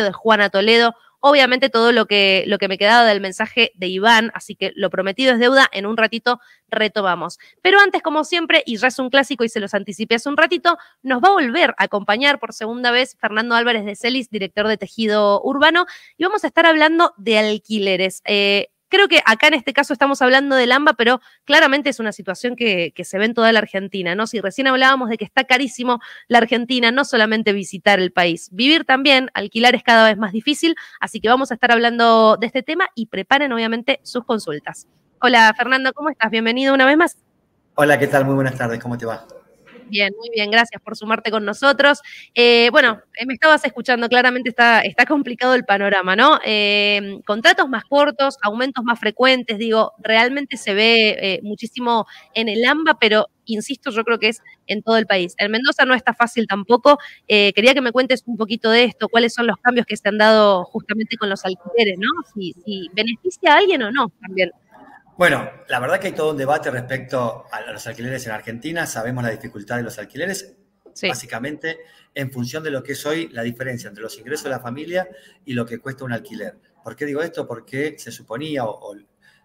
de Juana Toledo, obviamente todo lo que me quedaba del mensaje de Iván, así que lo prometido es deuda, en un ratito retomamos. Pero antes, como siempre, y ya es un clásico y se los anticipé hace un ratito, nos va a volver a acompañar por segunda vez Fernando Álvarez de Celis, director de Tejido Urbano, y vamos a estar hablando de alquileres. Creo que acá en este caso estamos hablando del AMBA, pero claramente es una situación que se ve en toda la Argentina, ¿no? Si recién hablábamos de que está carísimo la Argentina, no solamente visitar el país, vivir también, alquilar es cada vez más difícil, así que vamos a estar hablando de este tema y preparen obviamente sus consultas. Hola Fernando, ¿cómo estás? Bienvenido una vez más. Hola, ¿qué tal? Muy buenas tardes, ¿cómo te va? Bien, muy bien, gracias por sumarte con nosotros. Me estabas escuchando, claramente está complicado el panorama, ¿no? Contratos más cortos, aumentos más frecuentes, digo, realmente se ve muchísimo en el AMBA, pero insisto, yo creo que es en todo el país. En Mendoza no está fácil tampoco. Quería que me cuentes un poquito de esto, cuáles son los cambios que se han dado justamente con los alquileres, ¿no? Si beneficia a alguien o no también. Bueno, la verdad que hay todo un debate respecto a los alquileres en Argentina. Sabemos la dificultad de los alquileres, Sí. básicamente en función de lo que es hoy la diferencia entre los ingresos de la familia y lo que cuesta un alquiler. ¿Por qué digo esto? Porque se suponía, o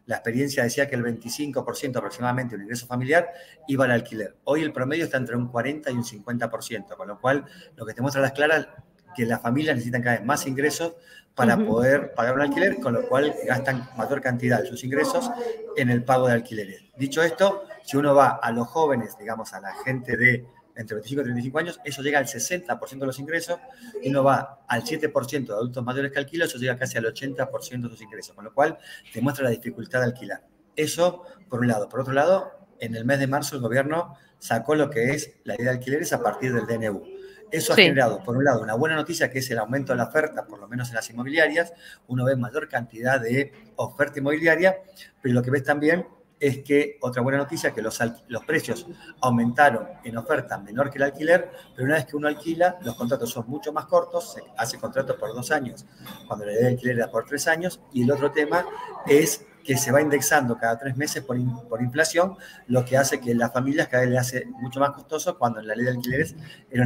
la experiencia decía que el 25% aproximadamente del ingreso familiar iba al alquiler. Hoy el promedio está entre un 40 y un 50%, con lo cual lo que te muestra a las claras que las familias necesitan cada vez más ingresos para poder pagar un alquiler, con lo cual gastan mayor cantidad de sus ingresos en el pago de alquileres. Dicho esto, si uno va a los jóvenes, digamos, a la gente de entre 25 y 35 años, eso llega al 60% de los ingresos, y uno va al 7% de adultos mayores que alquilan, eso llega casi al 80% de sus ingresos, con lo cual te muestra la dificultad de alquilar. Eso, por un lado. Por otro lado, en el mes de marzo el gobierno sacó lo que es la ley de alquileres a partir del DNU. Eso ha generado, por un lado, una buena noticia, que es el aumento de la oferta, por lo menos en las inmobiliarias. Uno ve mayor cantidad de oferta inmobiliaria, pero lo que ves también es que, otra buena noticia, que los precios aumentaron en oferta menor que el alquiler, pero una vez que uno alquila, los contratos son mucho más cortos, se hace contratos por 2 años, cuando la ley de alquiler era por 3 años, y el otro tema es que se va indexando cada 3 meses por inflación, lo que hace que las familias cada vez le hace mucho más costoso, cuando en la ley de alquileres era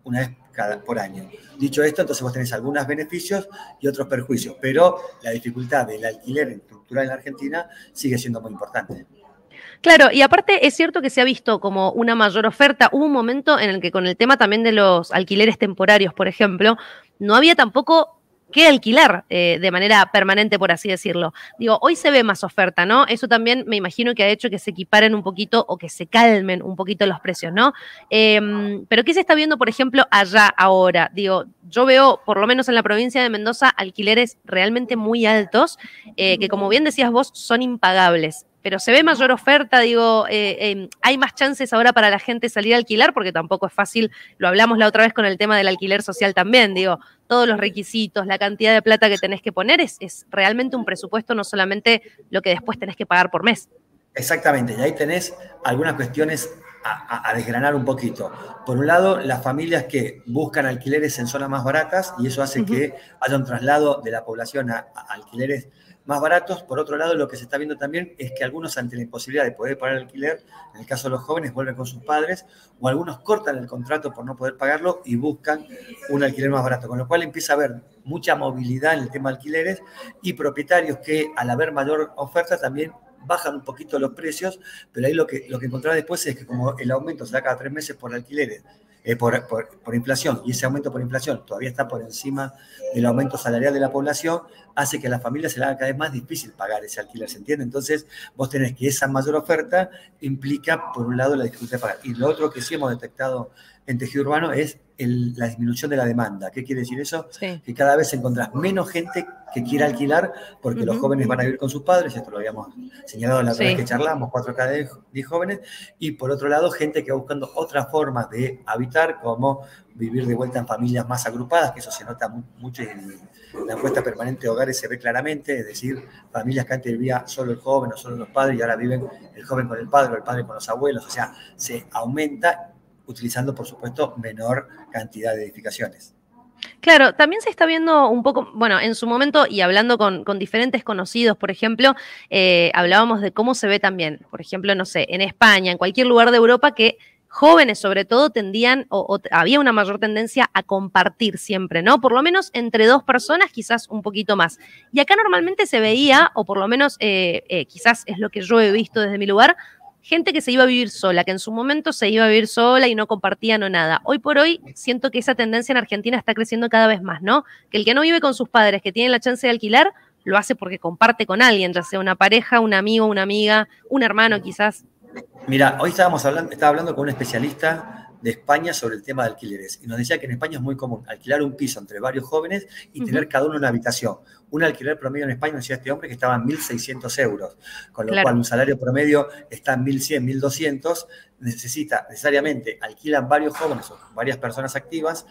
una vez por año. Dicho esto, entonces vos tenés algunos beneficios y otros perjuicios, pero la dificultad del alquiler estructural en la Argentina sigue siendo muy importante. Claro, y aparte es cierto que se ha visto como una mayor oferta. Hubo un momento en el que con el tema también de los alquileres temporarios, por ejemplo, no había tampoco que alquilar de manera permanente, por así decirlo. Digo, hoy se ve más oferta, ¿no? Eso también me imagino que ha hecho que se equiparen un poquito o que se calmen un poquito los precios, ¿no? Pero ¿qué se está viendo, por ejemplo, allá ahora? Digo, yo veo, por lo menos en la provincia de Mendoza, alquileres realmente muy altos, que como bien decías vos, son impagables. Pero se ve mayor oferta, digo, hay más chances ahora para la gente salir a alquilar, porque tampoco es fácil, lo hablamos la otra vez con el tema del alquiler social también, digo, todos los requisitos, la cantidad de plata que tenés que poner es realmente un presupuesto, no solamente lo que después tenés que pagar por mes. Exactamente, y ahí tenés algunas cuestiones a desgranar un poquito. Por un lado, las familias que buscan alquileres en zonas más baratas, y eso hace que haya un traslado de la población a alquileres más baratos. Por otro lado, lo que se está viendo también es que algunos, ante la imposibilidad de poder pagar el alquiler, en el caso de los jóvenes, vuelven con sus padres, o algunos cortan el contrato por no poder pagarlo y buscan un alquiler más barato, con lo cual empieza a haber mucha movilidad en el tema de alquileres, y propietarios que, al haber mayor oferta, también bajan un poquito los precios, pero ahí lo que encontraba después es que, como el aumento se da cada 3 meses por alquileres, por inflación, y ese aumento por inflación todavía está por encima del aumento salarial de la población, hace que a las familias se le haga cada vez más difícil pagar ese alquiler, ¿se entiende? Entonces vos tenés que esa mayor oferta implica, por un lado, la dificultad de pagar. Y lo otro que sí hemos detectado en tejido urbano es la disminución de la demanda. ¿Qué quiere decir eso? Sí. Que cada vez encontrás menos gente que quiera alquilar, porque los jóvenes van a vivir con sus padres, esto lo habíamos señalado la otra vez que charlamos, 4 cada 10 jóvenes, y por otro lado, gente que va buscando otras formas de habitar, como vivir de vuelta en familias más agrupadas, que eso se nota mucho en la encuesta permanente de hogares, se ve claramente, es decir, familias que antes vivía solo el joven o solo los padres, y ahora viven el joven con el padre o el padre con los abuelos, o sea, se aumenta, utilizando, por supuesto, menor cantidad de edificaciones. Claro, también se está viendo un poco, bueno, en su momento, y hablando con diferentes conocidos, por ejemplo, hablábamos de cómo se ve también, por ejemplo, no sé, en España, en cualquier lugar de Europa, que jóvenes sobre todo tendían o había una mayor tendencia a compartir siempre, ¿no? Por lo menos entre dos personas, quizás un poquito más. Y acá normalmente se veía, o por lo menos quizás es lo que yo he visto desde mi lugar, gente que se iba a vivir sola, que en su momento se iba a vivir sola y no compartían o nada. Hoy por hoy siento que esa tendencia en Argentina está creciendo cada vez más, ¿no? Que el que no vive con sus padres, que tiene la chance de alquilar, lo hace porque comparte con alguien, ya sea una pareja, un amigo, una amiga, un hermano quizás. Mira, hoy estaba hablando con un especialista de España sobre el tema de alquileres y nos decía que en España es muy común alquilar un piso entre varios jóvenes y tener cada uno una habitación. Un alquiler promedio en España, decía este hombre, que estaba en 1.600 euros, con lo cual un salario promedio está en 1.100, 1.200, necesita necesariamente, alquilan varios jóvenes o varias personas activas,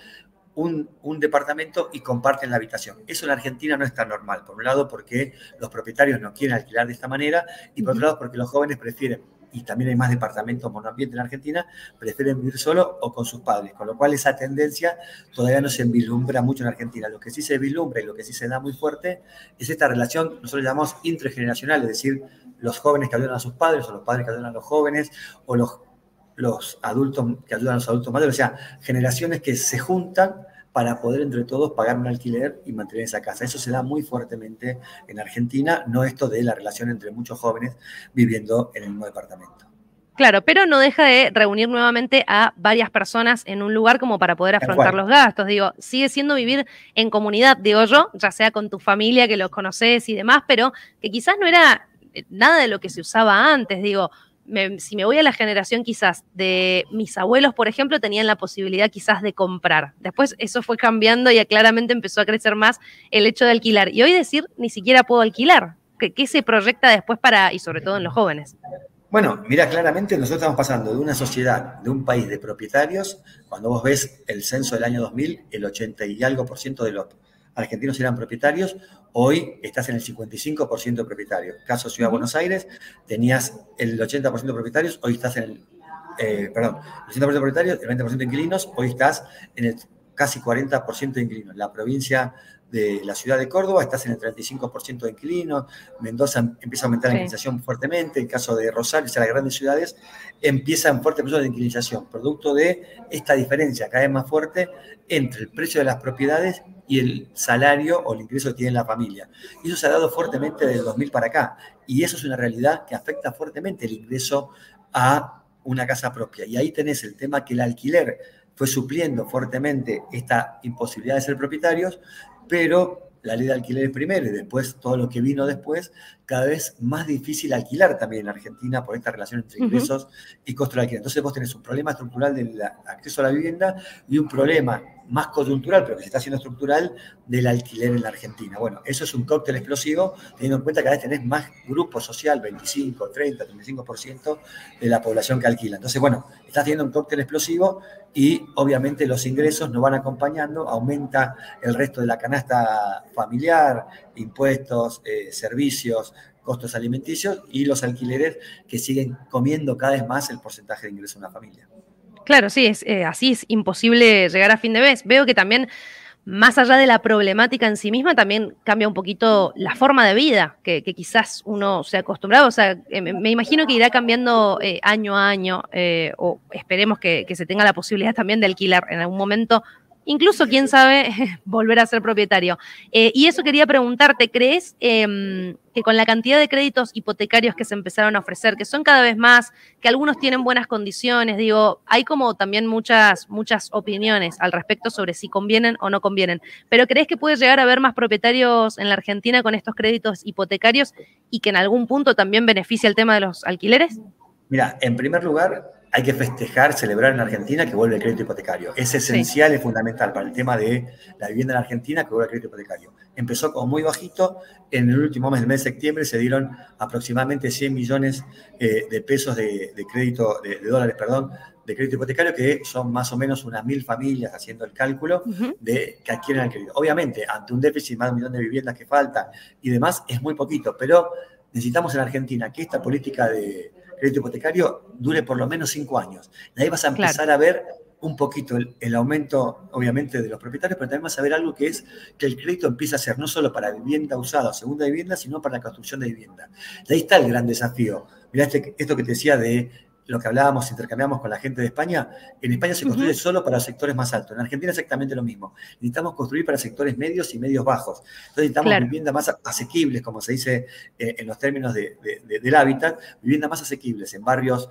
un departamento y comparten la habitación. Eso en Argentina no es tan normal, por un lado porque los propietarios no quieren alquilar de esta manera y por otro lado porque los jóvenes prefieren, y también hay más departamentos monoambiente en Argentina, prefieren vivir solo o con sus padres, con lo cual esa tendencia todavía no se vislumbra mucho en Argentina. Lo que sí se vislumbra y lo que sí se da muy fuerte es esta relación, nosotros llamamos intergeneracional, es decir, los jóvenes que ayudan a sus padres o los padres que ayudan a los jóvenes o los adultos que ayudan a los adultos mayores, o sea, generaciones que se juntan para poder entre todos pagar un alquiler y mantener esa casa. Eso se da muy fuertemente en Argentina, no esto de la relación entre muchos jóvenes viviendo en el mismo departamento. Claro, pero no deja de reunir nuevamente a varias personas en un lugar como para poder afrontar los gastos. Digo, sigue siendo vivir en comunidad, digo yo, ya sea con tu familia que los conoces y demás, pero que quizás no era nada de lo que se usaba antes. Digo, si me voy a la generación quizás de mis abuelos, por ejemplo, tenían la posibilidad quizás de comprar. Después eso fue cambiando y claramente empezó a crecer más el hecho de alquilar. Y hoy decir, ni siquiera puedo alquilar. ¿Qué se proyecta después para, y sobre todo en los jóvenes? Bueno, mira, claramente nosotros estamos pasando de una sociedad, de un país de propietarios, cuando vos ves el censo del año 2000, el 80 y algo por ciento de los argentinos eran propietarios, hoy estás en el 55% de propietarios. Caso Ciudad de Buenos Aires, tenías el 80% de propietarios, hoy estás en el, el 80% de propietarios, el 20% de inquilinos, hoy estás en el casi 40% de inquilinos. La provincia de la ciudad de Córdoba estás en el 35% de inquilinos, Mendoza empieza a aumentar la inquilinización fuertemente, el caso de Rosario, o sea, las grandes ciudades empiezan fuerte proceso de inquilinización, producto de esta diferencia cada vez más fuerte entre el precio de las propiedades y el salario o el ingreso que tiene la familia. Y eso se ha dado fuertemente desde el 2000 para acá, y eso es una realidad que afecta fuertemente el ingreso a una casa propia. Y ahí tenés el tema que el alquiler fue supliendo fuertemente esta imposibilidad de ser propietarios, pero la ley de alquileres primero y después todo lo que vino después, cada vez más difícil alquilar también en Argentina por esta relación entre ingresos y costo del alquiler. Entonces vos tenés un problema estructural del acceso a la vivienda y un problema más coyuntural, pero que se está haciendo estructural, del alquiler en la Argentina. Bueno, eso es un cóctel explosivo, teniendo en cuenta que cada vez tenés más grupo social, 25, 30, 35% de la población que alquila. Entonces, bueno, estás teniendo un cóctel explosivo y obviamente los ingresos no van acompañando, aumenta el resto de la canasta familiar, impuestos, servicios, costos alimenticios y los alquileres que siguen comiendo cada vez más el porcentaje de ingreso de una familia. Claro, sí, así es imposible llegar a fin de mes. Veo que también, más allá de la problemática en sí misma, también cambia un poquito la forma de vida que quizás uno se ha acostumbrado. O sea, me imagino que irá cambiando año a año, o esperemos que se tenga la posibilidad también de alquilar en algún momento, incluso, quién sabe, volver a ser propietario. Y eso quería preguntarte, ¿crees que con la cantidad de créditos hipotecarios que se empezaron a ofrecer, que son cada vez más, que algunos tienen buenas condiciones, digo, hay como también muchas opiniones al respecto sobre si convienen o no convienen, pero ¿crees que puede llegar a haber más propietarios en la Argentina con estos créditos hipotecarios y que en algún punto también beneficia el tema de los alquileres? Mira, en primer lugar, hay que festejar, celebrar en Argentina que vuelve el crédito hipotecario. Es esencial y fundamental para el tema de la vivienda en Argentina que vuelve el crédito hipotecario. Empezó como muy bajito, en el último mes, el mes de septiembre, se dieron aproximadamente 100 millones de pesos de crédito, de dólares, perdón, de crédito hipotecario, que son más o menos unas 1.000 familias haciendo el cálculo de que adquieren el crédito. Obviamente, ante un déficit más de 1 millón de viviendas que faltan y demás, es muy poquito, pero necesitamos en Argentina que esta política de crédito hipotecario dure por lo menos 5 años. De ahí vas a empezar a ver un poquito el aumento, obviamente, de los propietarios, pero también vas a ver algo que es que el crédito empieza a ser no solo para vivienda usada o segunda vivienda, sino para la construcción de vivienda. De ahí está el gran desafío. Mirá esto que te decía de lo que hablábamos, intercambiamos con la gente de España, en España se construye solo para sectores más altos. En Argentina exactamente lo mismo. Necesitamos construir para sectores medios y medios bajos. Entonces necesitamos viviendas más asequibles, como se dice en los términos del hábitat, viviendas más asequibles en barrios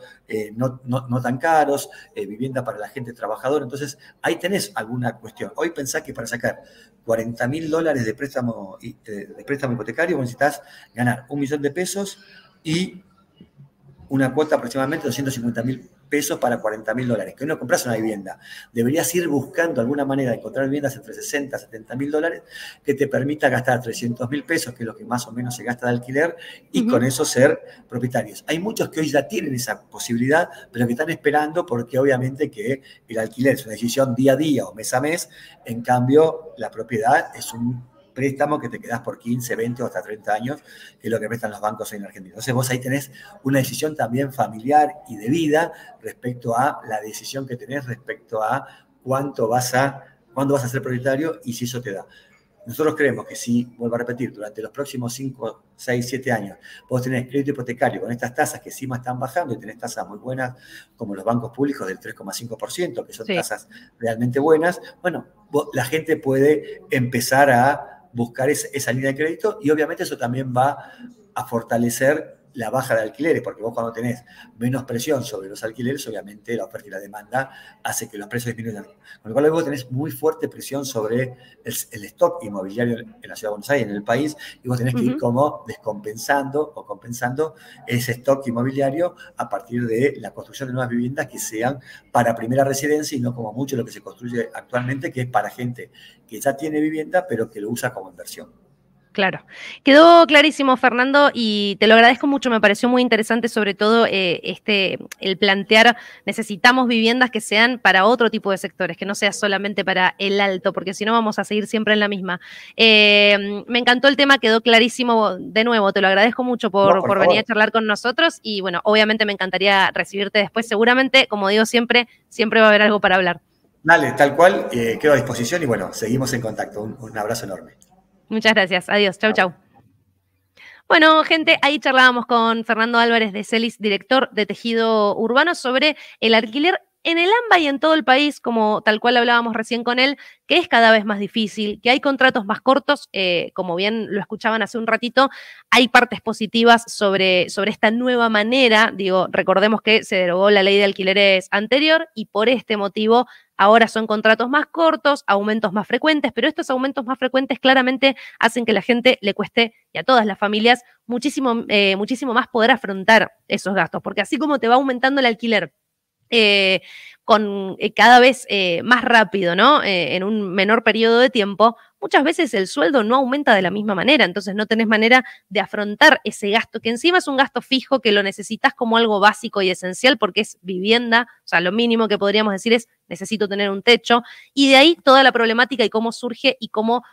no tan caros, vivienda para la gente trabajadora. Entonces ahí tenés alguna cuestión. Hoy pensá que para sacar $40.000 de préstamo hipotecario, necesitas ganar $1 millón y una cuota aproximadamente de $250.000 para $40.000. Que no compras una vivienda. Deberías ir buscando alguna manera de encontrar viviendas entre $60.000 a $70.000 que te permita gastar $300.000, que es lo que más o menos se gasta de alquiler, y con eso ser propietarios. Hay muchos que hoy ya tienen esa posibilidad, pero que están esperando porque obviamente que el alquiler es una decisión día a día o mes a mes. En cambio, la propiedad es un préstamo que te quedás por 15, 20 o hasta 30 años, que es lo que prestan los bancos en Argentina. Entonces vos ahí tenés una decisión también familiar y de vida respecto a la decisión que tenés respecto a cuándo vas a ser propietario y si eso te da. Nosotros creemos que si, vuelvo a repetir, durante los próximos 5, 6, 7 años vos tenés crédito hipotecario con estas tasas que encima están bajando y tenés tasas muy buenas como los bancos públicos del 3,5%, que son tasas realmente buenas, bueno, la gente puede empezar a buscar esa línea de crédito y obviamente eso también va a fortalecer la baja de alquileres, porque vos cuando tenés menos presión sobre los alquileres, obviamente la oferta y la demanda hace que los precios disminuyan. Con lo cual vos tenés muy fuerte presión sobre el stock inmobiliario en la Ciudad de Buenos Aires, en el país, y vos tenés que ir como descompensando o compensando ese stock inmobiliario a partir de la construcción de nuevas viviendas que sean para primera residencia y no como mucho lo que se construye actualmente, que es para gente que ya tiene vivienda, pero que lo usa como inversión. Claro. Quedó clarísimo, Fernando, y te lo agradezco mucho. Me pareció muy interesante, sobre todo, el plantear, necesitamos viviendas que sean para otro tipo de sectores, que no sea solamente para el alto, porque si no vamos a seguir siempre en la misma. Me encantó el tema, quedó clarísimo. De nuevo, te lo agradezco mucho por venir a charlar con nosotros y, bueno, obviamente me encantaría recibirte después. Seguramente, como digo siempre va a haber algo para hablar. Dale, tal cual, quedo a disposición y, bueno, seguimos en contacto. Un abrazo enorme. Muchas gracias. Adiós. Chau, chau. Bueno, gente, ahí charlábamos con Fernando Álvarez de Celis, director de Tejido Urbano, sobre el alquiler en el AMBA y en todo el país, como tal cual hablábamos recién con él, que es cada vez más difícil, que hay contratos más cortos, como bien lo escuchaban hace un ratito, hay partes positivas sobre esta nueva manera. Digo, recordemos que se derogó la ley de alquileres anterior y por este motivo ahora son contratos más cortos, aumentos más frecuentes, pero estos aumentos más frecuentes claramente hacen que a la gente le cueste, y a todas las familias, muchísimo más poder afrontar esos gastos, porque así como te va aumentando el alquiler cada vez más rápido, ¿no? En un menor periodo de tiempo, muchas veces el sueldo no aumenta de la misma manera, entonces no tenés manera de afrontar ese gasto, que encima es un gasto fijo que lo necesitas como algo básico y esencial porque es vivienda, o sea, lo mínimo que podríamos decir es necesito tener un techo, y de ahí toda la problemática y cómo surge y cómo,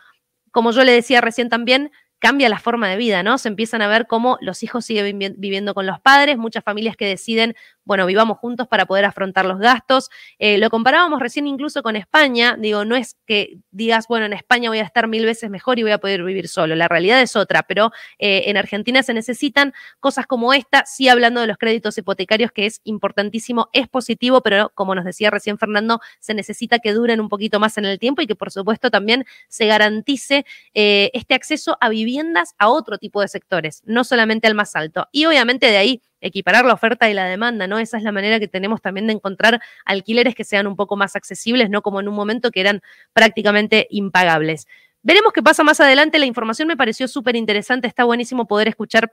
como yo le decía recién también, cambia la forma de vida, ¿no? Se empiezan a ver cómo los hijos siguen viviendo con los padres, muchas familias que deciden, bueno, vivamos juntos para poder afrontar los gastos. Lo comparábamos recién incluso con España. Digo, no es que digas, bueno, en España voy a estar 1000 veces mejor y voy a poder vivir solo. La realidad es otra, pero en Argentina se necesitan cosas como esta. Sí, hablando de los créditos hipotecarios, que es importantísimo, es positivo, pero como nos decía recién Fernando, se necesita que duren un poquito más en el tiempo y que por supuesto también se garantice este acceso a viviendas a otro tipo de sectores, no solamente al más alto. Y obviamente de ahí equiparar la oferta y la demanda, ¿no? Esa es la manera que tenemos también de encontrar alquileres que sean un poco más accesibles, no como en un momento que eran prácticamente impagables. Veremos qué pasa más adelante. La información me pareció súper interesante, está buenísimo poder escuchar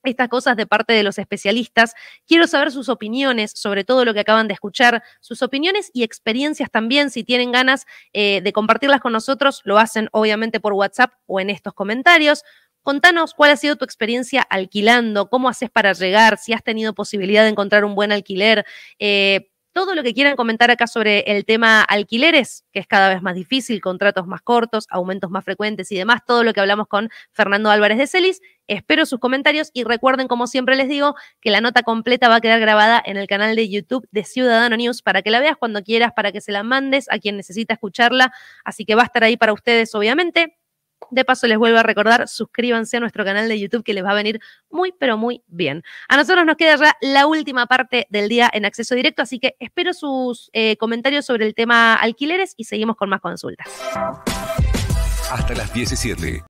estas cosas de parte de los especialistas. Quiero saber sus opiniones sobre todo lo que acaban de escuchar, sus opiniones y experiencias también. Si tienen ganas de compartirlas con nosotros, lo hacen obviamente por WhatsApp o en estos comentarios. Contanos cuál ha sido tu experiencia alquilando, cómo haces para llegar, si has tenido posibilidad de encontrar un buen alquiler. Todo lo que quieran comentar acá sobre el tema alquileres, que es cada vez más difícil, contratos más cortos, aumentos más frecuentes y demás, todo lo que hablamos con Fernando Álvarez de Celis. Espero sus comentarios y recuerden, como siempre les digo, que la nota completa va a quedar grabada en el canal de YouTube de Ciudadano News para que la veas cuando quieras, para que se la mandes a quien necesita escucharla. Así que va a estar ahí para ustedes, obviamente. De paso, les vuelvo a recordar, suscríbanse a nuestro canal de YouTube que les va a venir muy, pero muy bien. A nosotros nos queda ya la última parte del día en acceso directo, así que espero sus comentarios sobre el tema alquileres y seguimos con más consultas. Hasta las 17.